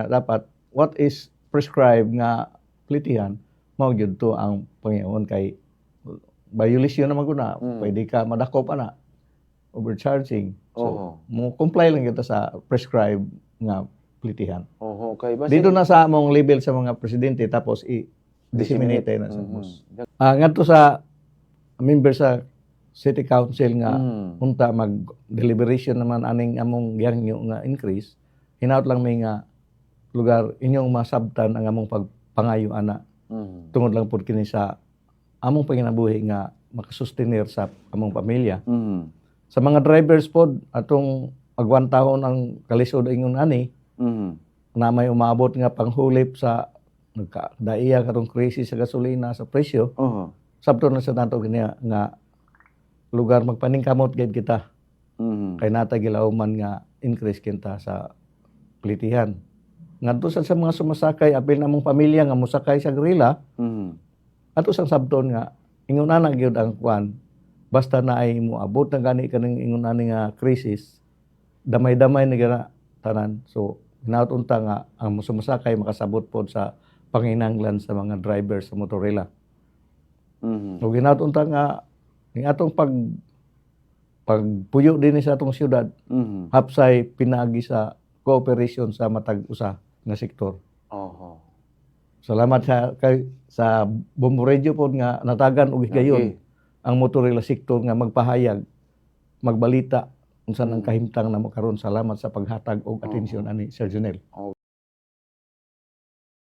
Dapat what is prescribed nga plitihan mao gyud to ang Panginoon kay violation naman ko na pwede ka madakop ana overcharging. So mo comply lang kita sa prescribed nga plitihan. Kay Dito na sa among level sa mga presidente tapos i-disseminate na sa boss. Ngadto sa member sa City Council nga unta mag-deliberation naman aning among gihangyo nga increase, hinaut lang may nga lugar inyong masabtan ang among pagpangayo ana. Tungod lang pud kini sa among panginabuhi nga makasustenir sa among pamilya. Sa mga drivers pod atong agwantahon ang kalisod ingon ani na may umabot nga panghulip sa nagkadaiya karong krisis sa gasolina sa presyo. Sabton na sa nato kaniya nga lugar magpaningkamot gid kita. Kay nata gilauman nga increase kinta sa plitihan. Ngadto sa mga sumasakay apil namong pamilya nga mosakay sa grila. Ato sang sabton nga ingon ana gyud ang kwan basta na ay moabot na gani kaning ingon ani nga krisis damay-damay na gina tanan. So hinaut unta nga ang sumasakay makasabot pod sa panginahanglan sa mga driver sa motorila. So hinaut unta nga ning atong pagpuyo din sa atong syudad hapsay pinaagi sa cooperation sa matag usa nga sektor. Salamat sa Bombo Radio pod nga natagan og gayon ang motorila sektor nga magpahayag, magbalita unsa nang kahimtang namo karon. Salamat sa paghatag og atensyon ani Sir Junel.